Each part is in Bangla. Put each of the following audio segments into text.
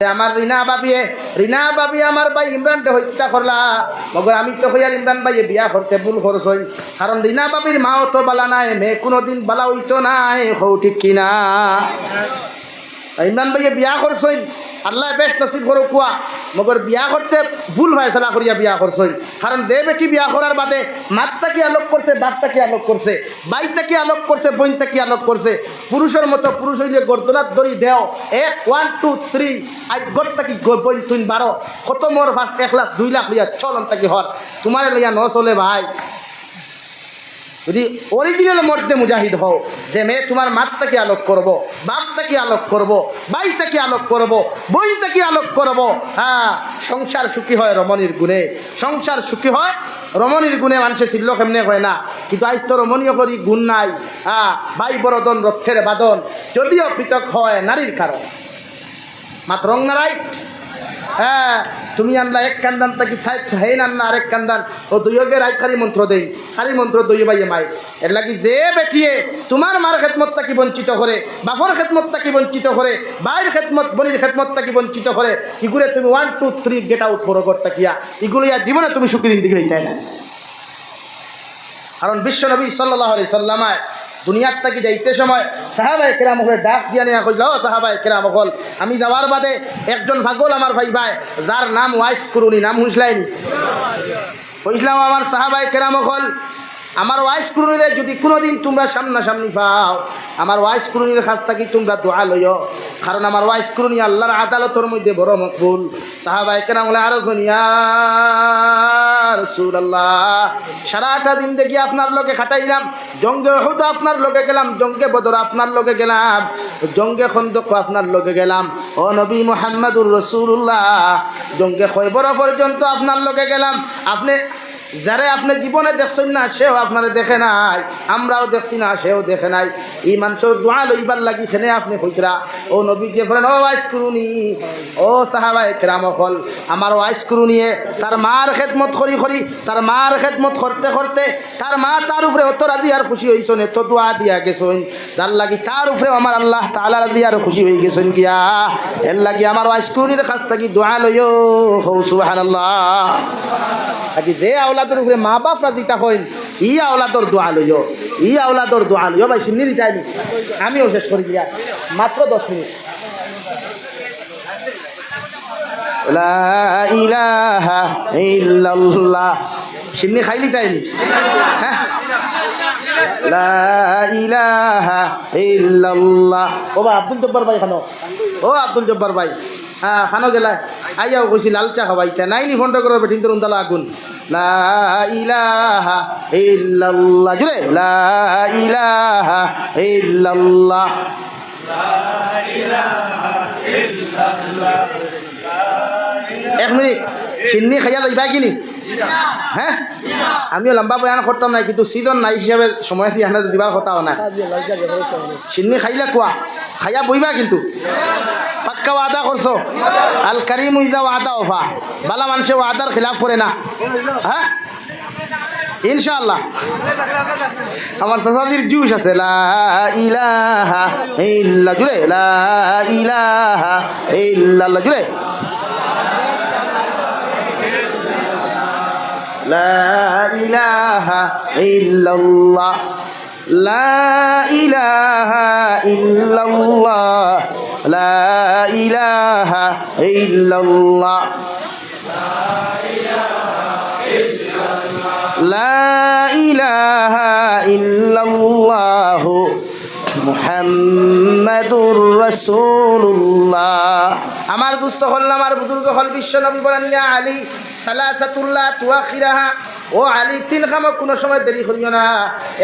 আমার রিনা বাবি আমার ভাই ইমরানকে হত্যা করলা, মগর আমি তো হইয়ার ইমরান ভাই বিয়া করতে ভুল করছ, কারণ রিনা বাবির মাও তো বালা নাই, মেয়ে কোনোদিন বালা হইতো নাই, হৌ ঠিক কিনা? ইমরান ভাইয়ে বিয়া করছই, আল্লাহ বেশ নসিব করো কুয়া, মগর বিয়া করতে ভুল ফয়সালা করিয়া বিয়া করছই। কারণ দে বেটি বিয়া করার বাদে মাতটা কি আলোক করছে, বাপটা কি আলোক করছে, বাইটা কি আলোক করছে, বইনটা কি আলোক করছে। পুরুষের মতো পুরুষ হইলে গর্দনাথ ধরি দেও 1 1 2 3 আজ গড়টা কি বইন তুই 12 কত মোর ফাঁস 1 লাখ 2 লাখ লইয়া চলন তাকি হর তোমার লইয়া ন চলে ভাই। যদি অরিজিনাল মর্দে মুজাহিদ হও যে মেয়ে তোমার মাতটাকে আলোক করব, বাপটাকে আলোক করব, বাইটাকে আলোক করব, বইটাকে আলোক করব, হ্যাঁ সংসার সুখী হয় রমণীর গুণে, সংসার সুখী হয় রমণীর গুণে। মানুষে ছিল কেমনে হয় না, কিন্তু আজ তো রমণীয় করি গুণ নাই। হ্যাঁ বাই বরদন রথের বাদন যদিও পৃথক হয় নারীর কারণ মাত্র রাইট। হ্যাঁ তুমি আনলা এক কান্দান তাকি হেন আননা আরেক কান্দান, ও দুইগে রায় খালি মন্ত্র দেই, খালি মন্ত্র দুই বাইয়ে মাই। এর লাগি যে বেটিয়ে তোমার মার খেদমত তাকি বঞ্চিত করে, বাপর খেদমত তাকি বঞ্চিত করে, বাইর খেদমত বনির খেদমত তাকি বঞ্চিত করে, ইগুলো তুমি 1 2 3 গেট আউট করো করতে কিয়া, এগুলো ইয়া জীবনে তুমি সুখী দিন দিকে হইতে না। কারণ বিশ্বনবী সাল্লাল্লাহু আলাইহি সাল্লামায় দুনিয়ার থেকে যাইতে সময় সাহাবায়ে কেরাম হলে ডাক দিয়া নেওয়া কইল, সাহাবায়ে কেরাম হল আমি যাওয়ার বাদে একজন ভাগল আমার ভাই ভাই যার নাম ওয়াইস কুরুনি, নাম শুনছিলেন? কইছিলাম আমার সাহাবায়ে কেরাম হল আমার ওয়াইস কুরুনিরে যদি কোনোদিন তোমরা সামনাসামনি পাও, আমার ওয়াইস কুরুনির কাছ থেকে তোমরা দোয়া লইও, কারণ আমার ওয়াইস কুরুনি আল্লাহর আদালতের মধ্যে বড় মকবুল। সাহাবায়ে কেরাম হলে আরো শুনিয়া রাসূলুল্লাহ সারাটা দিন দেখি আপনার লোকে খাটাইলাম, জঙ্গে উহুদ আপনার লোকে গেলাম, জঙ্গে বদর আপনার লোকে গেলাম, জঙ্গে খন্দক আপনার লোকে গেলাম, ও নবী মুহাম্মদুর রাসূলুল্লাহ জঙ্গে খয়বর পর্যন্ত আপনার লোকে গেলাম, আপনি যারা আপনি জীবনে দেখছেন না সেও আপনারা দেখে নাই, আমরাও দেখছি না সেও দেখে নাই, এই মানুষের দোয়া লইবার লাগি খেনে আপনি হইতরা ও নবী যে বলেন ও ওয়াইস কুরুনি, ও সাহাবায়ে কেরাম হল আমার ওয়াইস কুরুনিয়ে তার মার খেদমত করি করি, তার মার খেদমত করতে করতে তার মা তার উপরে অত রাজি আর খুশি হয়েছেন, এত দোয়া দিয়া গেছেন, যার লাগি তার উপরে আমার আল্লাহ তাআলা রাজি আর খুশি হয়ে গেছেন গিয়া। এর লাগি আমার ওয়াইস কুরুনির কাছ থেকে দোয়া লইও, সুবহানাল্লাহ। আজ যে আওলাদের উপরে মা বাপ রাজিতা হইন, ই আওলাদর দোয়া লইও, ই আওলাদর দোয়া লইও। ভাই শুনি দিতাইনি, আমিও শেষ করি দিয়া মাত্র 10 মিনিট। লা ইলাহা ইল্লাল্লাহ সিন্নি খাইলি তাইনি, হ্যাঁ লা ইলাহা ইল্লাল্লাহ। ও ভাই আব্দুল জব্বার ভাই খানো, ও আব্দুল জব্বার ভাই হ্যাঁ খানো গেলা আইয়াও কইছি লাল চা খাবাইতা নাইনি ফোনটা করে বেঠিন তোর উন্দালা আগুন। লা ইলাহা ইল্লাল্লাহ জুড়ে লা ইলাহা ইল্লাল্লাহ, এক মিনিট সিন্নি খাইয়া যাইবা কিনি? হ্যাঁ আমিও লম্বা বয়ান করতাম না, কিন্তু সিজন নাই হিসাবে সময় দিয়ে আমরা দিবার কথাও না। সিন্নি খাইলে কোয়া খাইয়া বইবা কিন্তু পাক্কা ওয়াদা করছো, আল কারিম ইজা ওয়াদা ওফা, বালা মানুষে ওয়াদার খিলাফ করে না, হ্যাঁ ইনশাআল্লাহ। আমার সাসাদির জুস আছে লা ইলাহা ইল্লা জুড়ে লা ইলাহা ইল্লাল্লাহ জুড়ে লা ইলাহা ইল্লাল্লাহ লা ইলাহা ইল্লাল্লাহ লা ইলাহা ইল্লাল্লাহ লা ইলাহা ইল্লাল্লাহ মুহাম্মাদুর রাসূলুল্লাহ। আমার দুস্থ হল আমার বুজুর্গ হল বিশ্ব নবী বলেন ইয়া আলী সালাসাতুল্লাহ তুআখিরাহা, ও আলী 3 কাম কোনো সময় দেরি করিও না।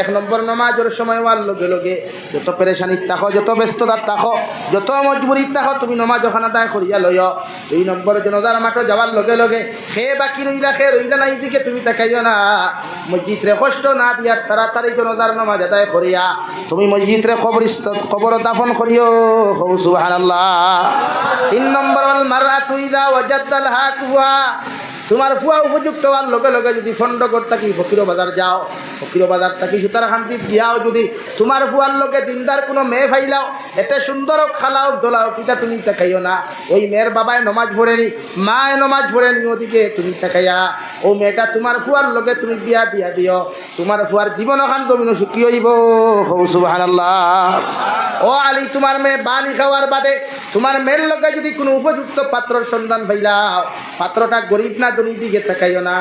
1 নম্বর নামাজের সময় ওয়ার লগে লগে যত পেরেশানি থাকো, যত ব্যস্ততা থাকো, যত মজবুরি থাকো, তুমি নামাজ ওখানে আদায় করিয়া লইও। 2 নম্বর জনতার মাঠে যাওয়ার লগে লগে খে বাকি রইলা না এইদিকে তুমি তাকাইও না, মসজিদ রে কষ্ট না দিয়া তাড়াতাড়ি জনতার নামাজ আদায় করিয়া তুমি মসজিদ রে কবর দাফন করিও, সুবহানাল্লাহ। 3 নম্বর ওয়াল মারআতু ইযা ওয়াজাদাল হাকুহা, তোমার ফুয়া উপযুক্ত হওয়ার লগে লগে যদি ফন্ড করতে কি ফকির বাজার যাও, ফকির বাজার থাকি সুতার শান্তি দিয়াও যদি তোমার ফুয়ার লোকে দিনদার কোনো মেয়ে ফাইলাও এতে সুন্দর খালাও দোলাও কিতা তুমি তাকাইও না। ওই মেয়ের বাবায় নমাজ পড়েনি, মায় নমাজ পড়েনি, ওদিকে তুমি তাকাইয়া ও মেয়েটা তোমার ফুয়ার লোকে তুমি বিয়া দিয়া দিও, তোমার ফুয়ার জীবন খান তুমি সুখী হইব। সুবহানাল্লাহ। ও আলী, তোমার মেয়ে বানি খাওয়ার বাদে তোমার মেয়ের লোকে যদি কোনো উপযুক্ত পাত্রর সন্ধান পাইলাও, পাত্রটা গরিব না ধনী দিকে তাকাইও না।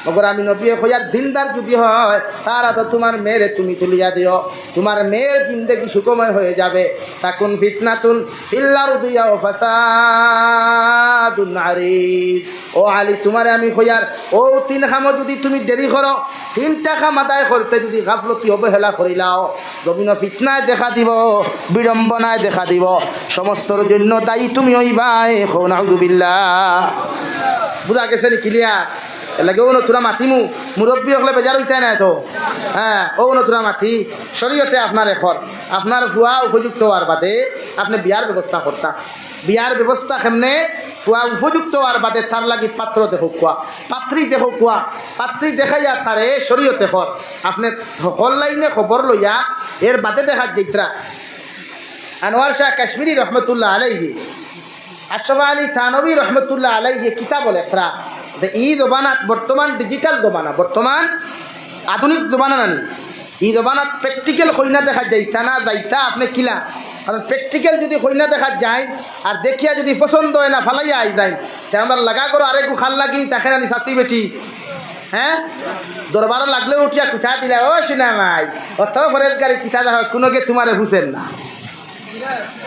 মগর আমি নবী হইয়ার দিনদার যদি হয় তারা তো তোমার মেয়ের তুমি তুলিয়া দিও, তোমার মেয়ের জিন্দেগি সুখময় হয়ে যাবে। তাকুন ফিতনাতুন ফিল আরদি ওয়া ফাসাদুন আরিদ। ও আলী, তোমারে আমি হইয়ার ও তিন খামো যদি তুমি দেরি করো, তিনটা খাম আদায় করতে যদি গাফলতি অবহেলা করিলাও, জমিন ফিতনায় দেখা দিব, বিড়ম্বনায় দেখা দিব, সমস্তর জন্য দায়ী তুমি হইবাই। নাউযুবিল্লাহ। বুঝা গেছে নি ক্লিয়ার? লাগে ও নতুরা মাতিমু মুরব্বী হলে বেজার হইতে নাই তো। হ্যাঁ, ও নতুরা মাতি শরীয়তে আপনার এখন আপনার ভুয়া উপযুক্ত হওয়ার বাদে আপনি বিয়ার ব্যবস্থা করতা। বিয়ার ব্যবস্থা কেমনে? ফুয়া উপযুক্ত হওয়ার বাদে তার লাগি পাত্র দেখো কুয়া, পাত্রী দেখো কুয়া, পাত্রী দেখাইয়া তারে শরীয়তে হর আপনি হল লাইনে খবর লইয়া এর বাদে দেখা যেতরা। আনোয়ার শাহ কাশ্মীরি রহমতুল্লাহ আলাইহি, আশরাফ আলী থানবী রহমতুল্লাহ আলাইহি কিতাব লেখরা এই জমানাত বর্তমান ডিজিটাল জমানা, বর্তমান আধুনিক জমানা নানি এই জমানাত প্র্যাকটিক্যাল কইনা দেখা যাইতা না যাইতা আপনি কিলা। কারণ প্র্যাকটিক্যাল যদি কইনা দেখা যায় আর দেখিয়া যদি পছন্দ হয় না ফালাইয়া আই যায়, তা আমরা লাগা করো আরেকু খাল লাগিনি তাকে আনি চাচি বেটি। হ্যাঁ, দরবারও লাগলে উঠিয়া কুঠা দিলা ও সিনেমাই অত ফরেজ গাড়ি কিঠা দেখা কোনোকে তোমারে হুসেন না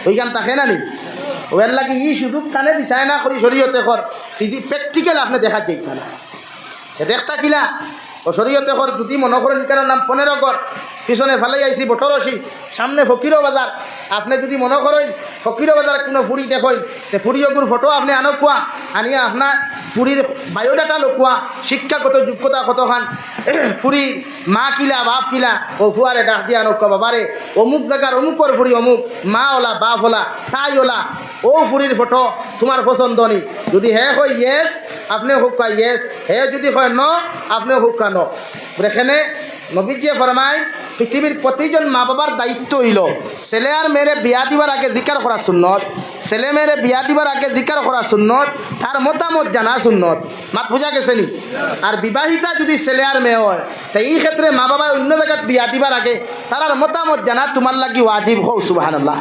ওই গান তাকে নানি ওর লাগে ই শুধু কানে দিতায় না করি শরীয়তে কর প্র্যাকটিক্যাল আপনি দেখা যাইতা না দেখতা কিলা ও শরীয়তে কর। যদি মনে করেন কারণ নাম 15 ঘর পিছনে ফালাই আইসি বটরসি সামনে ফকিরো বাজার, আপনি যদি মনে করেন ফকিরো বাজার কোনো ফুড়ি দেখেন তে ফুড়িওগুর ফটো আপনি আনো কুয়া আনিয়া আপনার ফুড়ির বায়োডাটা লোকুয়া, শিক্ষাগত যোগ্যতা কতখান, ফুড়ির মা কিলা বাপ কিলা, ও ফুয়ারে ডাক দিয়ে আনো বাবারে অমুক জায়গার অমুকর ফুড়ি অমুক মা ওলা বাপ ওলা তাই ওলা ও ফুড়ির ফটো তোমার পছন্দ নি। যদি হে হয় ইয়েস আপনি হুক কয় ইয়েস, হে যদি হয় ন আপনি হুক কা ন। এখানে নবীজিয়ে ফরমায় পৃথিবীর প্রতিজন মা বাবার দায়িত্ব হইল ছেলে আর মেয়েরে বিয়া দিবার আগে জিকার করা সুন্নত, ছেলে মেয়েরে বিয়া দিবার আগে জিকার করা সুন্নত, তার মতামত জানা সুন্নত। মাত বুঝা গেছে নি? আর বিবাহিতা যদি ছেলে আর মেয়ে হয় তা এই ক্ষেত্রে মা বাবা অন্য জায়গায় বিয়া দিবার আগে তার মতামত জানা তোমার লাগি ওয়াজিব। হও সুবহানাল্লাহ।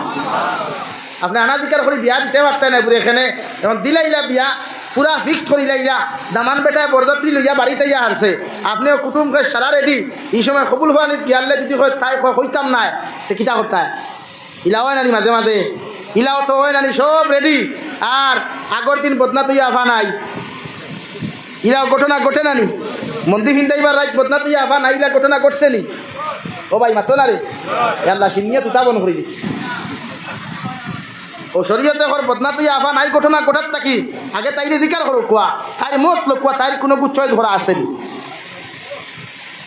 আপনি আনাধিকার করে বিয়া দিতে পারতেন না, এখানে যখন দিলাইলা বিয়া পুরা ফিক্সড করিলাইলা, দামান বেটায় বরযাত্রী লইয়া বাড়িতে ইয়া হারছে, আপনিও কুটুমকে সারা রেডি, এই সময় কবুল হওয়া বিয়ারলে যদি হয় তাই হইতাম নাই তো কিতা করতায়? ইলাও হয় নানি মাঝে মাঝে, ইলাও তো হয় নানি সব রেডি, আর আগর দিন বদনা তুই আফা নাই, ইলাও ঘটনা ঘটে নানি মন্দির ফিন্দাইবার রাত বদনা তুই আফা নাই, ইলা ঘটনা ঘটছে নি? ও ভাই মাতো না রে আল্লাহ সিনিয়া তুতা বন করে দিচ্ছে। ও শরীয়তে হর বদনা তুই আফা নাই ঘটনা ঘটাত থাকি আগে তাইরে জিকার করো কুয়া, তাই মত লোকুয়া তাইর কোনো গুচ্ছয় ধরা আসেনি,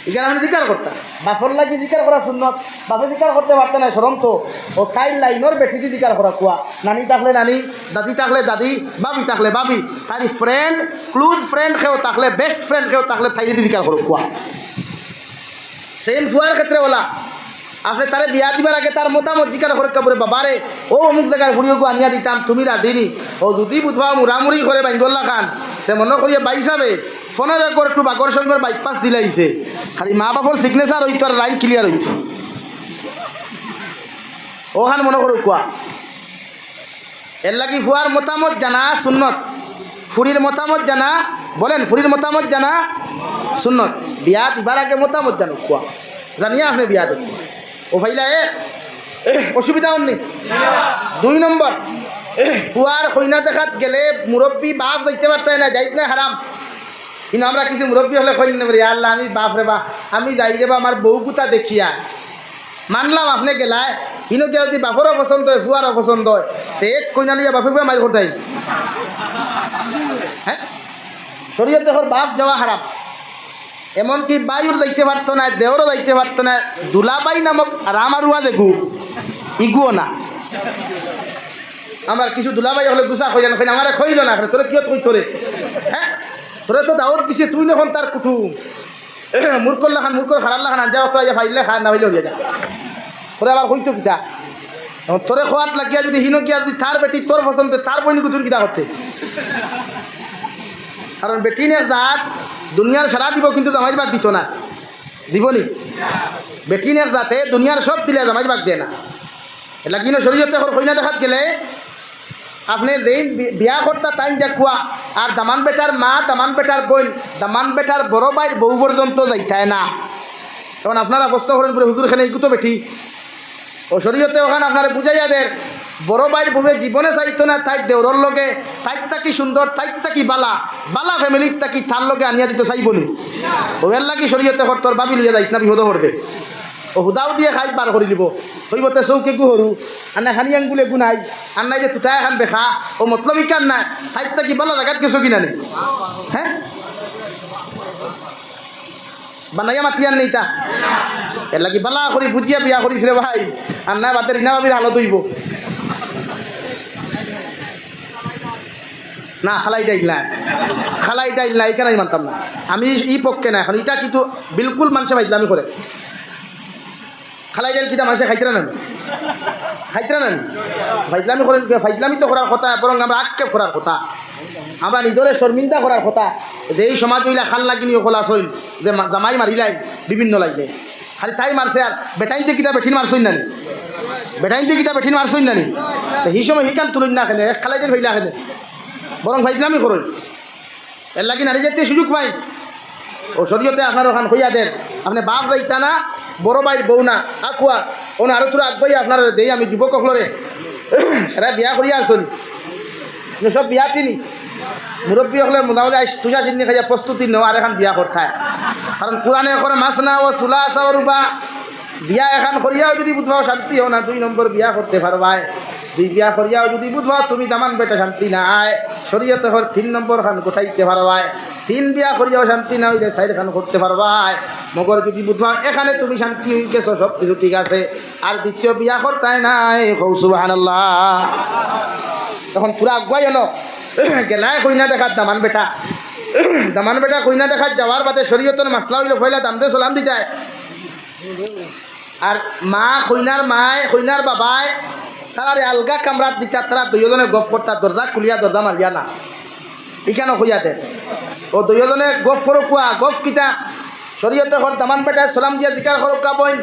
এখানে আমি জিকার করতাম। বাপর লাগি জিকার করা সুন্নত, বাপে জিকার করতে পারতে না সরম তো ও তাইর লাইনের বেঠিতে জিকার করা কুয়া, নানি থাকলে নানি, দাদি থাকলে দাদি, বাবি থাকলে বাবি, তাই ফ্রেন্ড ক্লোজ ফ্রেন্ড খেয়েও থাকলে বেস্ট ফ্রেন্ড খেয়েও থাকলে তাইরে জিকার করো কুয়া। সেম ফুয়ার ক্ষেত্রে ওলা আপনি তারে বিয়া দিবার আগে তার মতামত জিকার করে কাপড়ে বাবারে ও অমুক জায়গার ফুড়িওকে আনিয়া দিতাম তুমি রাধিনি, ও যদি বুধবা মুরামুরি করে বাইন্দুল্লাহ খান সে মনে করিয়ে বাইসাবে ফোনের একবার একটু বাগর সঙ্গর বাইপাস দিলাইছে, খালি মা বাপর সিগনেচার হইতো আর লাইন ক্লিয়ার হইতো, ওখান মনে করো কুয়া। এর লাগি ফুয়ার মতামত জানা সুন্নত, ফুরির মতামত জানা, বলেন ফুরির মতামত জানা সুন্নত। বিয়া দিবার আগে মতামত জানো কুয়া, জানিয়া আপনি বিয়া দেন ও ভাইলা অসুবিধা হননি। 2 নম্বর ফুয়ার কইনা দেখাত গেলে মুরব্বী বাপ যাইতে পারতেন না, যাইত না হারাম, কিন্তু আমরা কিছু মুরব্বী হলে কই না আল্লাহ আমি বাপ রে বা আমি যাই রে বা আমার বউ কুতা দেখিয়া মানলাম আপনি গেলায়, কিন্তু কেউ যদি বাপরও পছন্দ হয় ফুয়ারও পছন্দ হয় তো এক কইনা লিয়া বাপে ফুয়া মারি করতাই। হ্যাঁ, শরীয়তে হর বাপ যাওয়া হারাম, এমনকি বায়ুর যাইতে পারতো না, দেওরও যাইতে পারতো না, দুলাবাই নামক রামারুয়া দেখু ইগুও না। আমার কিছু দুলাবাই হলে গুছা হয়ে যান, আমার খইল না তোরে কিয় কই তোরে, হ্যাঁ তোরে তো দাওয়াত দিছে তুই যখন তার কুটুম মূর্খর লাখান মূর্খর খারাপ লাখান আনজা অত ফাইলে খায় না হইলে হইয়া যা তোরে আবার হইতো কিতা তোরে খোয়াত লাগিয়া যদি হিনো গিয়া যদি তার বেটি তোর পছন্দ তার বইনি কুতুর কিতা করতে কারণ বেটি নে জাত দুনিয়ার সারা দিব কিন্তু জামাই বাদ দিত না দিবনি বেটি নে জাতে দুনিয়ার সব দিলে জামাই বাদ দেয় না এটা কিনো শরীয়তে কইনা দেখাত গেলে আপনি যেই বিয়া করতা টাইম দেখুয়া আর দামান বেটার মা দামান বেটার বোন দামান বেটার বড় ভাইয়ের বউ পর্যন্ত যাইতায় না তখন আপনারা প্রশ্ন করেন বলে হুজুর এখানে এইগুতো বেটি ও শরীয়তে ওখানে আপনারা বুঝাইয়া দেন বড় ভাইয়ের বউয়ে জীবনে চাইতো না তাই দেওরর লগে তাইর তাকি সুন্দর তাইর তাকি বালা বালা ফ্যামিলির তাকি তার লগে আনিয়া দিতে চাই বলুন ও এর লাগি শরীয়তে তোর ভাবি লইয়া যাইস না বিপদ করবে ও হুদাও দিয়ে খাই বার করে দিব হইবতে চৌকে গুহরু আন্না খানিয়াং গুলে গুনাই আন্নাই যে তুতায় খান বেখা ও মতলব ইকান নাই তাইর তাকি বালা জায়গাত গেছো কিনা নেই হ্যাঁ বানাইয়া মাতিয়ান নেই তা এর লাগি বালা করি বুঝিয়া বিয়া করিস রে ভাই আর না বাদের ইনা ভাবির হালত হইব না খালাই ডাইল না এখানে মানতাম না আমি ই পক্ষে না এখন এটা কিন্তু বিলকুল মানুষে ফাইজলামি করে খালাই ডাইল কিটা মানুষে খাইতে না ফাইজলামি করেন ফাইজলামি তো করার কথা বরং আমরা আক্ষেপ করার কথা আমরা নিজরে শর্মিন্দা করার কথা যে এই সমাজ হইলা খাল লাগিনি খোলাস হইল যে জামাই মারিলাই বিভিন্ন লাগবে খালি তাই মারছে আর বেটাইনতে কিতা বেঠিন মারছই নানি বেটাইনতে কিতা বেঠিন মারছই নানি তো সেই সময় শিকাল তুলুন না খেলে এক খালাইতে হইলা খেলে বরং ফাইজলামি করুন এর লাগি নারী যেতে সুযোগ পাই ও শরীয়তে আপনার ওখান হইয়া দেন আপনি বাপ যাইতা না বড় ভাইয়ের বউ না আকুয়া ও আরো তোরা আগবাই আপনার দেই আমি যুবক সকলরে এরা বিয়া করিয়া আসুন সব বিয়া তিনি মুরব্বী হলে মোটামুটি তুষা চিনি খাইয়া প্রস্তুতি নেওয়া আর এখন বিয়া করতে কারণ কোরআনে করে মাছ না ও চুলা চাওয়া বিয়া এখন করিয়াও যদি বুধবাও শান্তি হও না 2 নম্বর বিয়া করতে পারবাই 2 বিয়া করিয়াও যদি বুধবাও তুমি দামান বেটা শান্তি নাই শরীয়তে হর 3 নম্বর খান গোটাইতে পারবাই 3 বিয়া করিয়াও শান্তি না হইলে 4 খান করতে পারবাই মগর যদি বুধবাও এখানে তুমি শান্তি গেছো সব কিছু ঠিক আছে আর দ্বিতীয় বিয়া করতে নাই কৌ সুবহানাল্লাহ তখন পুরা আগুয়াই এলো গেলায় কইনা দেখাত দামান বেটা কইনা দেখাত যাওয়ার বাদে শরীয়তের মাসলা হইলে ফয়লা দামতে সালাম দিতায় আর মা কইনার মায় কইনার বাবায় তারা আলগা কামরাত দিতা তারা দুজনে গফ করতা দরজা খুলিয়া দরজা মারিয়া না এখানে কইয়া দে ও দুজনে গফ করো কুয়া গফ কিতা শরীয়তে হর দামান বেটায় সালাম দিয়া দিকার করো কা বইন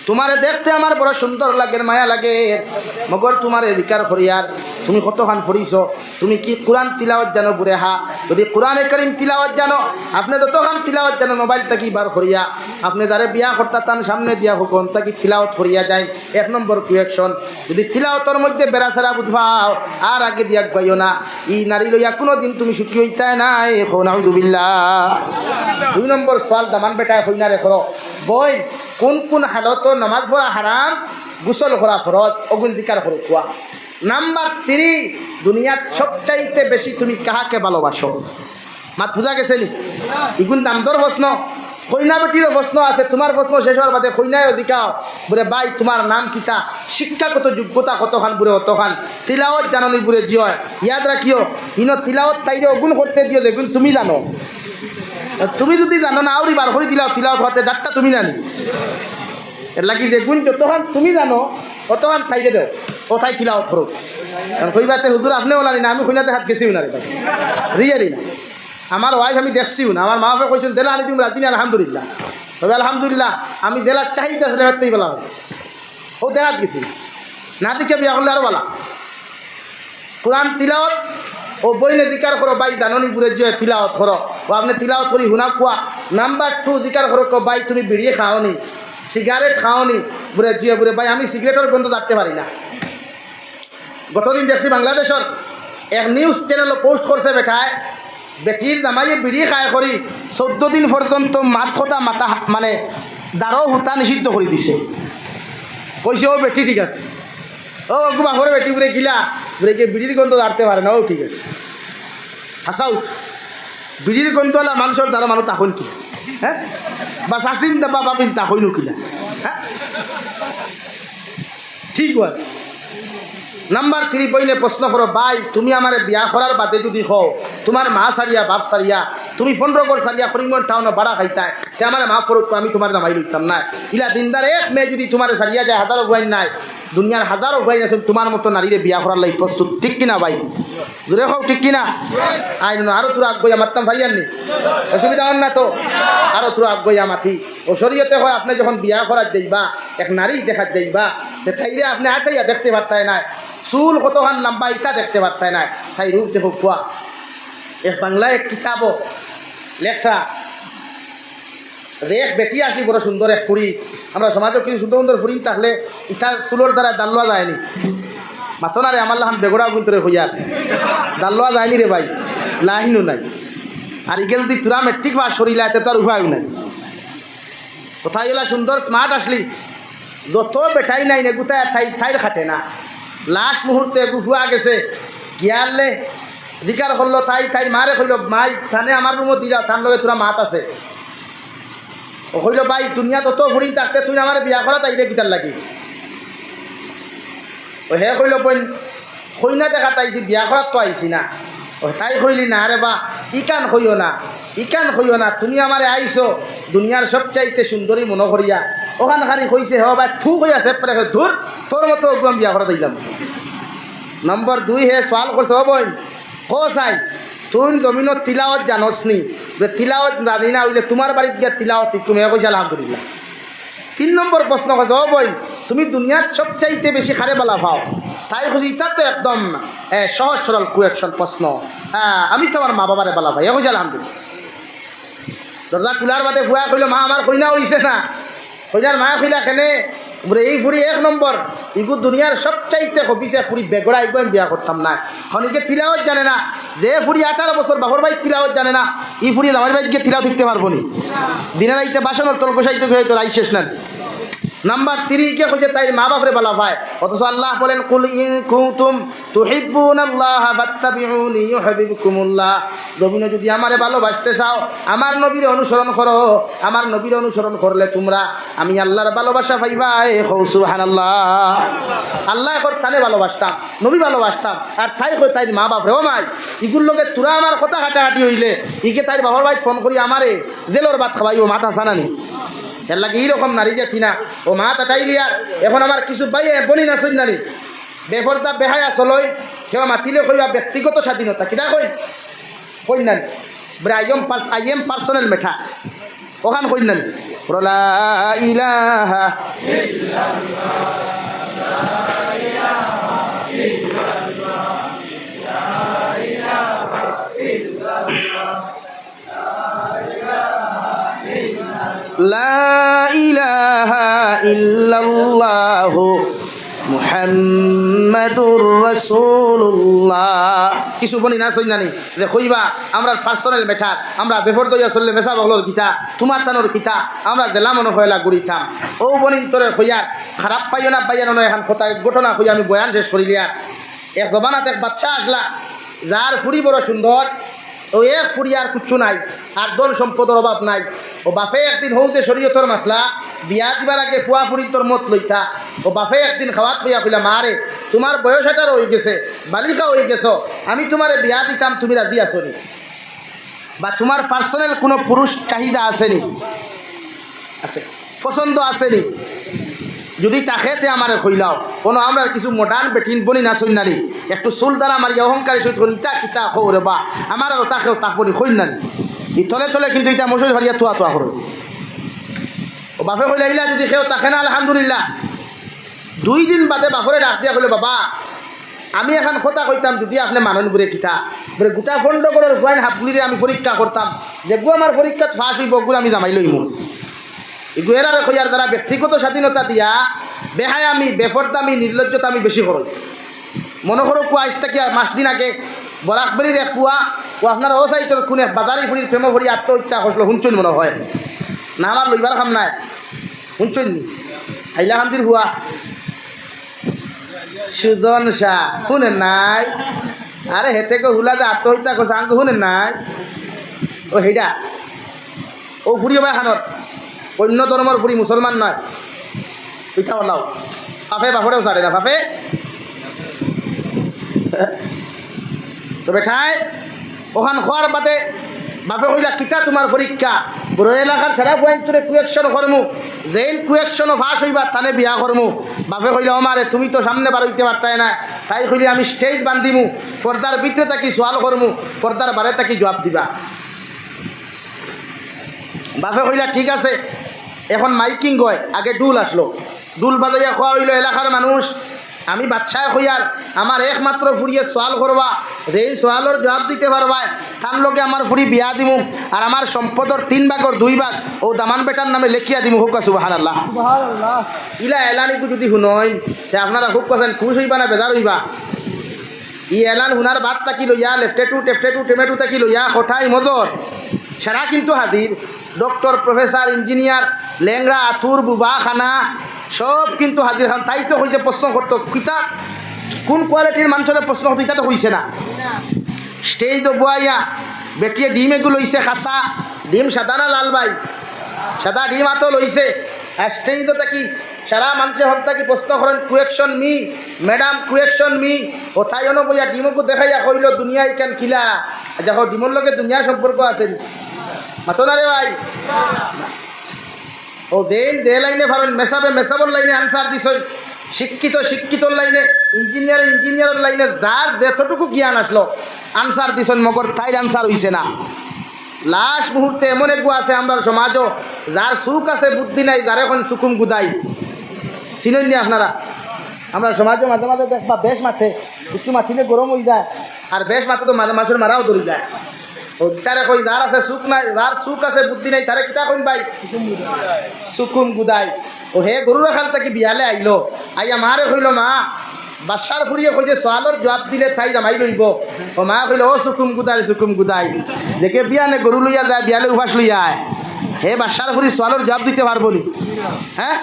তোমারে দেখতে আমার বড় সুন্দর লাগে মায়া লাগে মগর তোমার অধিকার করিয়ার তুমি কতখান ফরিস তুমি কি কোরআন তিলাওয়াত জানো বুড়ে হা যদি কোরআনে করিম তিলাওয়াত জানো আপনি যতখান তিলাওয়াত জানো মোবাইল থাকি বার করিয়া আপনি যারে বিয়া করতা তার সামনে দিয়া হুকুম তাকি তিলাওয়াত করিয়া যায় 1 নম্বর কুয়েকশন যদি তিলাওয়াতর মধ্যে বেড়াছেরা বুঝবাও আর আগে দিয়া গাইও না ই নারী লইয়া কোনো দিন তুমি সুখী হইতাই নাই এখন আউযুবিল্লাহ 2 নম্বর সওয়াল দামান বেটায় হইনারে করো বই কোন হালত নামাজ পড়া হারাম গোসল করা ফরজ অগুন দিকার করো কোয়া নাম্বার 3 দুনিয়ার সবচাইতে বেশি তুমি কাহাকে ভালোবাসো মাত বুঝা গেছে নি ইগুন দামদর প্রশ্ন কইনা বেটিরও প্রশ্ন আছে তোমার প্রশ্ন শেষ হওয়ার বাদে কইনায়ও দিকাও বুড়ে ভাই তোমার নাম কিতা শিক্ষাগত যোগ্যতা কতখান বুড়ে অতখান তিলাওয়াত জাননি বুড়ে জিও ইয়াদ রাখিও ইনো তিলাওয়াত তাইরে অগুন করতে দিও দেখুন তুমি জানো তুমি যদি জানো না আউরি বার করে দিলাও তিলাওয়াত হতে ডাটটা তুমি জানি এর লাগি দেখুন যতক্ষণ তুমি জানো অতক্ষণ তাইরে দেও কোথায় তিলাওয়াত করো কারণ কইবাতে হুজুর আপনি ওলানি না আমি কইনাতে হাত গেছিও না রে রিয়ালি না আমার ওয়াইফ আমি দেখছিও না আমার মা বাবা কইছেন দেলা আনি তুমি রাত দিন আলহামদুলিল্লাহ তবে আলহামদুলিল্লাহ আমি দেলার চাহিদা আসলে হাতেই বলা হয়েছে ও দেখাত গেছি না দেখে বিয়া করলে আরো বলা কোরআন তিলাওয়াত ও বইনে দিকার করো বাই দাননি বুড়ে জয় তিলাওয়াত করো ও আপনি তিলাওয়াত করি হুনা কুয়া নাম্বার 2 দিকার করো কো বাই তুমি বিড়িয়ে খাওনি সিগারেট খাওনি বুড়ে জুয়ে বুড়ে ভাই আমি সিগারেটের গন্ধ থাকতে পারি না গতদিন দেখছি বাংলাদেশের এক নিউজ চ্যানেল পোস্ট করছে বেটায় বেটির জামাইয়ে বিড়ি খায় করি 14 দিন পর্যন্ত মাথা মাথা মানে দাঁড়ো হুতা নিষিদ্ধ করে দিছে কইছে ও বেটি ঠিক আছে ও গুবা করে বেটি বুড়ে গিলা বুড়ে গিয়ে বিড়ির গন্ধ দাঁড়তে পারে না ও ঠিক আছে হাসাও বিড়ির গন্ধ হলে মানুষের দ্বারা মানুষ তখন কি হ্যাঁ বা চাচিন দাবা বাবিন তখন কিলা হ্যাঁ ঠিক আছে নাম্বার 3 বইনে প্রশ্ন করো, ভাই তুমি আমার বিয়া করার বাদে যদি হও তোমার মা সারিয়া বাপ সারিয়া তুমি 15 ঘর সারিয়া করিমগঞ্জ টাউনে ভাড়া খাইতায় তে আমার মা পড়ক আমি তোমার নামাই লইতাম না। ইলা দিনদার এক মেয়ে যদি তোমার সারিয়া যায় হাজারো ভাই নাই, দুনিয়ার হাজারো ভাই আছে তোমার মতো নারীরে বিয়া করার লাগি প্রস্তুত, ঠিক কিনা ভাই? জোরে হোক ঠিক কিনা? আই না আরো তোরা আগ মারতাম ভাইয়ার নি, অসুবিধা হন না তো? আরো তোরা আগ মাথি ও শরীয়তে হয় আপনি যখন বিয়া করার যাইবা এক নারী দেখার যাইবা তাইরে আপনি আটাইয়া দেখতে পারতাই না, চুল কতখান লম্বা ইটা দেখতে পারতাই না, তাই রূপ দেখো কোয়া। এক বাংলায় এক কিতাব লেখা এক বেটি আসলি বড় সুন্দর এক ফুরি, আমরা সমাজে কিছু সুন্দর সুন্দর ফুরি থাকলে ইটার চুলোর দ্বারা দাল লওয়া যায়নি, মাতো না রে আমার লাহান বেগড়াও কিন্তু রে হইয়া দাল লওয়া যায়নি রে ভাই, লাইনও নাই। আর ইগেল দি তোরা মেট্রিক পাস সরিলা এতে তো আর উপায়ও নাই। কোথায় এলা সুন্দর স্মার্ট আসলি যত বেটাই নাই নে গুতায় থাইর খাটে না, লাস্ট মুহূর্তে গুফুয়া গেছে গিয়ারলে জিকার করলো তাই মারে কইল মাই থানে আমার রুমত দিলা থান লগে তোরা মাত আছে, ও কইল ভাই দুনিয়া তত ফুরি থাকতে তুই আমার বিয়া করা তাইলে কিতার লাগি? ও হে কইল বোন কইনা দেখা তাইছি বিয়া করার তো আইছি না। ও তাই কইলি না রে বা ইকান কইও না, ইকান কইও না, তুমি আমারে আইছো দুনিয়ার সবচাইতে সুন্দরী মনে করিয়া ওখান খানি কইছে হ ভাই থু কইয়া সেপরে ধুর তোর মতো একদম বিয়া করা দিলাম। নম্বর 2 হে সওয়াল করছে, ও বোন ও চাই তুই জমিনত তিলাওয়াত জানোস নি? তিলাওয়াত জানি না হইলে তোমার বাড়িতে গিয়া তিলাওয়াত তুমি কইছে আলহামদুলিল্লাহ। 3 নম্বর প্রশ্ন করছে, ও বোন তুমি দুনিয়ার সবচাইতে বেশি খারে বলা পাও? তাই খুঁজি ইটা তো একদম সহজ সরল কুয়েকশন প্রশ্ন, হ্যাঁ আমি তো আমার মা বাবারে বলা ভাই কইছে আলহামদুলিল্লাহ। দরজা খোলার বাদে ভুয়া কইল মা আমার কইনা হইছে না, কইনার মা কইলা কেনে বলে এই ফুরি 1 নম্বর ইগু দুনিয়ার সবচাইতে হবিছে ফুরি বেগড়া ইগু আমি বিয়া করতাম না, খনিকে তিলাওয়াত জানে না, যে ফুরি 18 বছর বাপর ভাই তিলাওয়াত জানে না ই ফুরি আমার ভাই গিয়ে তিলাওয়াত শিখতে পারবো নি? দিনের রাইতে বাসনের তল গোসাইতে গিয়ে তো রাই শেষ না। নাম্বার 3 কে কইছে তাই মা বাপরে বলা ভাই, অথচ আল্লাহ বলেন কুল ইন কুনতুম তুহিব্বুনাল্লাহ ফাত্তাবিউনি ইউহিব্বুকুমুল্লাহ, নবীনে যদি আমারে ভালোবাসতে চাও আমার নবীর অনুসরণ করো, আমার নবীর অনুসরণ করলে তোমরা আমি আল্লাহর ভালোবাসা পাইবা। সুবহানাল্লাহ। আল্লাহ কর তানে ভালোবাসতাম, নবী ভালোবাসতাম, আর তাই কই তাই মা বাপরে ও মাই ইগুর লগে তোরা আমার কথা হাঁটাহাঁটি হইলে ইকে তাই বাবার ভাই ফোন করি আমারে জেলর ভাত খাওয়াইও মাথা সানানি এর লাগে এইরকম নারী যে কিনা ও মা তাটাইলি। আর এখন আমার কিছু ভাই বনি না সই নারী বেফরদা বেহায়া চলই কেউ মাতিলে কইবা ব্যক্তিগত স্বাধীনতা কিনা কই নানি আই এম পার্সোনাল মেঠা ওখান কই নানি লা ইলাহা লা ইলাহা ইল্লাল্লাহু মুহাম্মাদুর রাসূলুল্লাহ। কিছু বনি না সই নানি যে কইবা আমরা পার্সোনাল মেঠা আমরা বেফর দইয়া চললে মেসা বগলর কিতা তোমার তানোর কিতা আমরা দেলা মনে হইলা গুড়িতাম ও বনিন তোরে কইয়ার খারাপ পাইও না পাইয়া নয় এখন কথা ঘটনা কই আমি বয়ান শেষ করিলিয়া। এক জবানাত এক বাচ্চা আসলা যার ফুরি বড় সুন্দর, ও এক ফুরি আর কিচ্ছু নাই, আর দল সম্পদের অভাব নাই। ও বাপে একদিন হৌতে শরীয়তর মাসলা বিয়া দিবার আগে ফুয়া ফুরি তোর মত লইতা। ও বাপে একদিন খাওয়াত কইয়া কইলা মা রে তোমার বয়স 18 হয়ে গেছে, বালিকা হয়ে গেছ, আমি তোমারে বিয়া দিতাম তুমি রাজি আসনি, বা তোমার পার্সোনাল কোনো পুরুষ চাহিদা আসেনি, আছে পছন্দ আসেনি, যদি তাকেতে আমার কইলাও কোনো আমরা কিছু মডার্ন বেটিন বনি না সই নারী একটু চুল দ্বারা আমার অহংকারী সহিত ইতা কিতা খবরে বা আমার আরও তাকেও তাক বনি কই নানি ই তলে তলে কিন্তু এটা মশুর ভারিয়া তোয়া তোয়া করো। ও বাপে কইলা ইলা যদি সেও তাকে না আলহামদুলিল্লাহ। 2 দিন বাদে বাপরে ডাক দিয়া কইলে বাবা আমি এখন কথা কইতাম যদি আপনি মানন বুড়ে কিতা বলে গোটা ফন্ড করার ফাইন হাতগুলিরে আমি পরীক্ষা করতাম যেগু আমার পরীক্ষাত ফাঁস হইব ওগুলো আমি জামাই লইমু এগু এরারে কইয়ার দ্বারা ব্যক্তিগত স্বাধীনতা দিয়া বেহায় আমি বেফরদামি নির্লজ্জতা আমি বেশি করো। মনে করো কুয়া আইস থেকে মাস দিন আগে বরাকবাড়ির এক কুয়া ও আপনার ও সাইটের খুনে বাজারি ফুরির প্রেম ভরি আত্মহত্যা করছিল শুনছেন মনে হয় না? আমার লইবার খাম নাই শুনছেন নি? হাইলা হান্দির হুয়া সুজন শাহ শুনেন নাই? আরে হেতে হুলা যে আত্মহত্যা করছে আঙ্ক শুনেন নাই? ও হেডা ও ফুরি ভাই খানত অন্য ধর্মের ফুরি মুসলমান নয়, পিঠা ওলাও ফাফে বাপরেও ছাড়ে না, ফাফে তবে ঠাই ওখান খোয়ার বাদে বাপে কইলা কিতা তোমার পরীক্ষা বড় এলাকার সারা পয়েন্ট তোরে কুয়েকশন করমু যেইন কুয়েকশনও ফাঁস হইবা তানে বিয়া করমু বাপে কইলা আমারে তুমি তো সামনে বার হইতে পারতাই না তাই কইলি আমি স্টেজ বান্ধিমু পর্দার ভিতরে তাকি সোয়াল করমু পর্দার বারে তাকি জবাব দিবা বাপে কইলা ঠিক আছে এখন মাইকিং গয় আগে ডুল আসলো ডুল বাজাইয়া খোয়া হইল এলাকার মানুষ আমি বাচ্চায় হইয়ার আমার একমাত্র ফুরিয়ে সোয়াল করবা যেই সোয়ালের জবাব দিতে পারবা তার লগে আমার ফুরি বিয়া দিমু আর আমার সম্পদর 3 ভাগর 2 ভাগ ও দামান বেটার নামে লেখিয়া দিমু হুক সুবহানাল্লাহ সুবহানাল্লাহ ইলা এলানিকু যদি শুনইন তে আপনারা হুক করেন খুশ হইবা না বেজার হইবা ই এলান হুনার বাদ তাকি লইয়া লেফটেটু টেমেটু তাকি লইয়া হঠাই মদর সারা কিন্তু হাজির ডক্টর প্রফেসর ইঞ্জিনিয়ার লেংরা আতুর বুবা খানা সব কিন্তু হাজির খান তাই তো হয়েছে প্রশ্ন করতো কিতা কোন কোয়ালিটির মানুষের প্রশ্ন হতো এটা তো হয়েছে না স্টেজ বুয়াইয়া বেটিয়ে ডিম এগুলো লইছে খাসা ডিম সাদা না লাল ভাই সাদা ডিম আতো লইছে আর স্টেজ থাকি সারা মানুষের হক থাকি প্রশ্ন করেন question me madam question me ও তাই অন বইয়া ডিমকে দেখাইয়া কইল দুনিয়ায় কেন খিলা দেখো ডিমর লগে দুনিয়ার সম্পর্ক আছে মাতো না রে ভাই ও দেন দে লাইনে ভাবেন মেসাবর লাইনে আনসার দিছই শিক্ষিতর লাইনে ইঞ্জিনিয়ারের লাইনে যার যতটুকু জ্ঞান আসলো আনসার দিছন মগর তাইর আনসার হইছে না লাস্ট মুহূর্তে এমন একগু আছে আমরা সমাজও যার সুখ আছে বুদ্ধি নাই যার এখন সুকুম গুদাই চিনেন নি আপনারা আমরা সমাজে মাঝে মাঝে দেখবা বেশ মাঠে একটু মাথিলে গরম হয়ে যায় আর বেশ মাঠে তো মাঝে মাছের মারাও ধরে যায় ও তারে কই যার আছে সুখ নাই যার সুখ আছে বুদ্ধি নাই তারে কিতা কইন ভাই সুকুম গুদাই ও হে গরুর খাল থেকে বিয়ালে আইলো আইয়া মারে কইল মা বাসার ফুরিয়ে কইছে সোয়ালর জবাব দিলে তাই জামাই লইব ও মা কইল ও সুকুম গুদাই দেখে বিয়ানে গরু লইয়া যায় বিয়ালে উপাস লইয়া আয় হে বাসার ফুরি সোয়ালর জবাব দিতে পারবো নি হ্যাঁ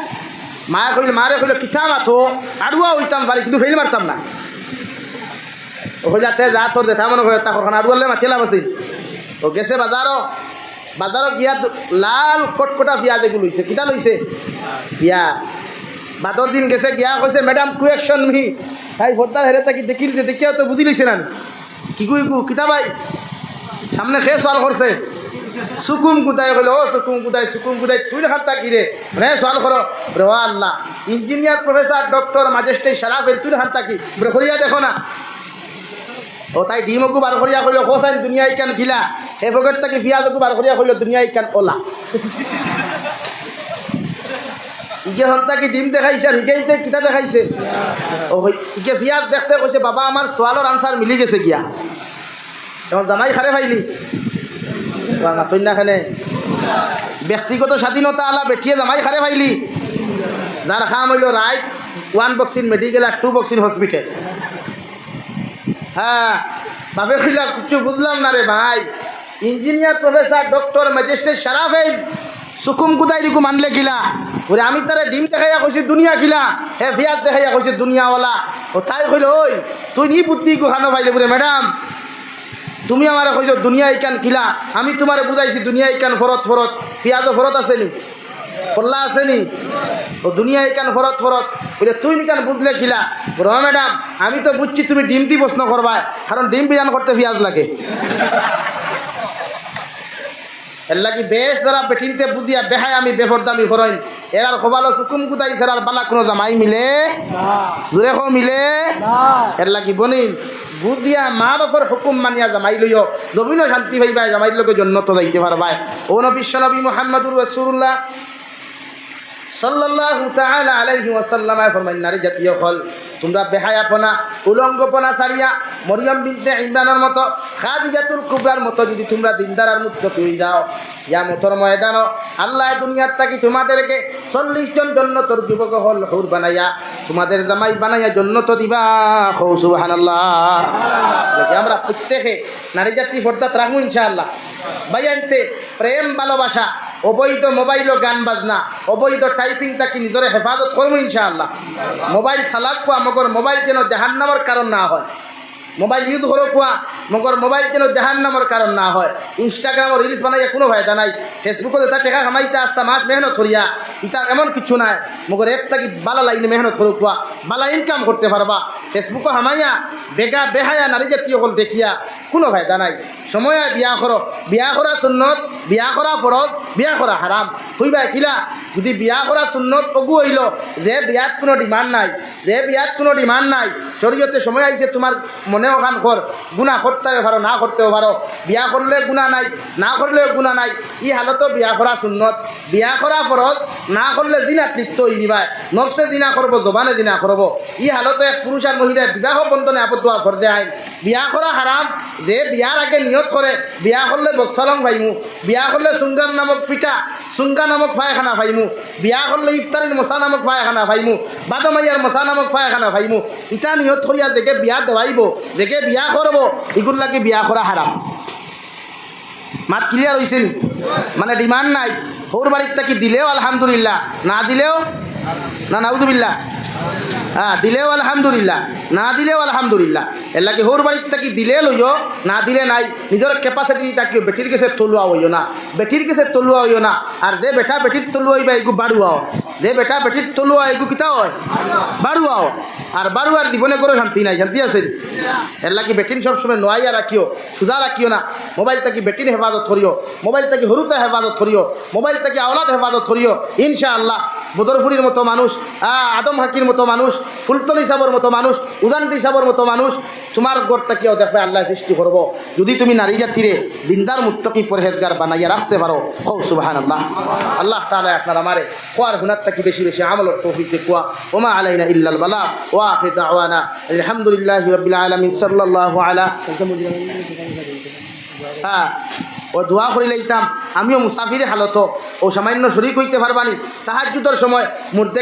মারে কইল কিতা মাথো আড়ুয়া হইতাম পারি কিন্তু ফেল মারতাম না ও যাতে যা তোর দেখা মনে হয় তখন আড়ুয়ালে মাতিলা বসি ও গেছে বাজারও গিয়া লাল কটকটা পিঁয়াজ এগুলো লইছে কিতা লইছে বিয়া বাদর দিন গেছে গিয়া কইছে ম্যাডাম কুয়েকশন মি তাই ভোটার হেরে তাকি দেখিয়া তো বুঝি লইছে না কি কিতা ভাই সামনে খেয়ে সোয়াল করছে সুকুম গুদাই হলো ও সুকুম গুদাই তুই হাত তাকি রে রে সোয়াল করো রে ও আল্লাহ ইঞ্জিনিয়ার প্রফেসর ডক্টর ম্যাজিস্ট্রেট সারাফের তুই হাত তাকি বলে করিয়া দেখো না ও তাই ডিমকু বার করিয়া কইল কোসাইন দুনিয়ায় কেন খিলা হে পকেট থেকে পিঁয়াজকু বার করিয়া কইল দুনিয়ায় কেন ওলা ইকে হন্তা কি ডিম দেখাইছে আর হিকাইতে কিতা দেখাইছে ও ইকে পিঁয়াজ দেখতে কইছে বাবা আমার সোয়ালোর আনসার মিলি গেছে গিয়া তোমার জামাই খারে ফাইলি নাখানে ব্যক্তিগত স্বাধীনতা আলা বেঠিয়ে জামাই খারে ফাইলি যার খাম হইল রাইট 1 বক্স ইন মেডিকেল আর 2 বক্স ইন হসপিটাল হ্যাঁ তবে কইলা কিছু বুঝলাম না রে ভাই ইঞ্জিনিয়ার প্রফেসর ডক্টর ম্যাজিস্ট্রেট সারাফেল সুকুম গুদাই রিকু মানলে কিলা ওরে আমি তারে ডিম দেখাইয়া কইছি দুনিয়া কিলা হে পিয়াজ দেখাইয়া কইছি দুনিয়াওয়ালা ও তাই কইল ওই তুই নি বুদ্ধি খানো পাইলে বলে ম্যাডাম তুমি আমার কইছো দুনিয়া ইকান কিলা আমি তোমারে বুঝাইছি দুনিয়া ইকান ফরত পিয়াজও ফরত আছে নি ফল্লা আছে নি ও দুনিয়া ইকান ফরত বলে তুই নিকান বুঝলে কিলা র ম্যাডাম আমি তো বুঝছি তুমি ডিম দি প্রশ্ন করবা কারণ ডিম বিরান করতে পিঁয়াজ লাগে এর লাগি বেশ যারা বেঠিনতে বুঝিয়া বেহায় আমি বেফরদামি করেন এরার খোবালো সুকুম গুদাই সেরার বালা কোনো জামাই মিলে জোরে খো মিলে এর লাগি বনিন বুঝিয়া মা বাপর হুকুম মানিয়া জামাই লইও জমিনও শান্তি পাইবা জামাইর লোকে জন্নত যাইতে পারবা ও বিশ্ব নবী মুহাম্মদুর রাসূলুল্লাহ সাল্লাল্লাহু তাআলা আলাইহি ওয়াসাল্লাম ফরমাইন নারী জাতীয় হল তোমরা বেহায়াপনা উলঙ্গপনা ছাড়িয়া মরিয়ম বিনতে ইমরানের মতো খাদিজাতুল কুবরার মতো যদি তোমরা দিনদার আর মুক্ত হয়ে যাও ইয়া মতর ময়দান আল্লাহ দুনিয়ার থাকি তোমাদেরকে 40 জন জন্নতর যুবক হল হুর বানাইয়া তোমাদের জামাই বানাইয়া জন্নত দিবা সুবহানাল্লাহ আমরা প্রত্যেকে নারী জাতি ফর্দাত রাখবো ইনশাআল্লাহ বাইয়ানতে প্রেম ভালোবাসা অবৈধ মোবাইল ও গান বাজনা অবৈধ টাইপিং তাকে নিজের হেফাজত করবো ইনশাআল্লাহ মোবাইল চালাক মগর মোবাইল যেন জাহান্নামের কারণ না হয় মোবাইল ইউজ করো কুয়া মগর মোবাইল যেন জাহান নামর কারণ না হয়। ইনস্টাগ্রামও রিলস বানাইয়া কোনো ফায়দা নাই, ফেসবুকও যেটা টেকা কামাইতে আসতা মাস মেহনত করিয়া ইটা এমন কিছু নাই। মগর এক থাকি বালা লাইনে মেহনত করো কুয়া বালা ইনকাম করতে পারবা। ফেসবুকও হামাইয়া বেগা বেহায়া নারী জাতীয় হল দেখিয়া কোনো ফায়দা নাই। সময় বিয়া করো, বিয়া করা সুন্নত, বিয়া করা ফরজ, বিয়া করা হারাম। হইবা কিলা যদি বিয়া করা সুন্নত অগু হইল যে বিয়াত কোনো ডিমান্ড নাই, যে বিয়াত কোনো ডিমান্ড নাই, শরীয়তে সময় আইছে তোমার মনে ওখান কর, গুণা করতেও পারো না করতেও পারো, বিয়া করলে গুণা নাই না করলেও গুণা নাই, ই হালতো বিয়া করা সুন্নত। বিয়া করা ফরজ, না করলে দিনাত লিপ্ত হয়ে দিবা, নফসে দিনা করবো জবানে দিনা করবো। ই হালতো এক পুরুষ আর মহিলা বিবাহ বন্ধনে আবদ্ধ হওয়া ফরদে আইন। বিয়া করা হারাম, যে বিয়ার আগে নিয়ত করে বিয়া করলে বক্সালং ভাইমু, বিয়া করলে সুঙ্গার নামক পিঠা, সুঙ্গা নামক ফায়খানা ভাইমু, বিয়া করলে ইফতারির মশা নামক ফায়খানা ভাইমু, বাদমাইয়ার মশা নামক ফায়খানা ভাইমু, ইটা নিয়ত করিয়া দেখে বিয়া দেওয়াইব, দেখে বিয়া করবো, এগুলো লাগে বিয়া করা হারাম। মাত ক্লিয়ার হয়েছিল? মানে ডিমান্ড নাই, ওর বাড়ির থাকি দিলেও আলহামদুলিল্লাহ, না দিলেও না নাউজুবিল্লাহ, হ্যাঁ দিলেও আলহামদুলিল্লাহ, না দিলেও আলহামদুলিল্লাহ। এর লাগে হোর বাড়ির থাকি দিলে লইও, না দিলে নাই। নিজের ক্যাপাসিটি থাকিও, বেটির কাছে তলুয়া হইও না, বেটির কাছে তলুয়া হইও না। আর যে বেটা বেটির তলুয়া হইবা এগু বাড়ুয়াও, যে বেটা বেটির তলুয়া এগু কিতা হয় বাড়ুয়াও। আর বাড়ুয়ার জীবনে করে শান্তি নাই, শান্তি আছে? এর লাগে বেটিন সবসময় নোয়াইয়া রাখিও, সুদা রাখিও না। মোবাইল থাকি বেটির হেফাজত করিও, মোবাইল থাকি হরুতে হেফাজত করিও, মোবাইল থাকি আওলাদ হেফাজত করিও। ইনশাআল্লাহ বদরপুরীর মতো মানুষ, আদম হাকির মতো মানুষ, ফুলতলি সাবর মতো মানুষ, উদান্তি সাবর মতো মানুষ তোমার ঘর থেকেও দেখবে আল্লাহ সৃষ্টি করব। যদি তুমি নারী জাতিরে দিনদার মুত্তাকি পরহেজগার বানাইয়া রাখতে পারো। হো সুবহানাল্লাহ। আল্লাহ তাআলা আপনার আমারে কোয়ার গুনাহ থেকে বেশি বেশি আমলের তৌফিক দেওয়া। ওমা আলাইনা ইল্লাল বালাগ ওয়া আখির দাওয়ানা আলহামদুলিল্লাহি রাব্বিল আলামিন সাল্লাল্লাহু আলা। ও দোয়া করি লাইতাম আমিও মুসাফিরে হালত ও সামান্য শরীক হইতে পারবানি। তাহাজ্জুদের সময় মুর্দে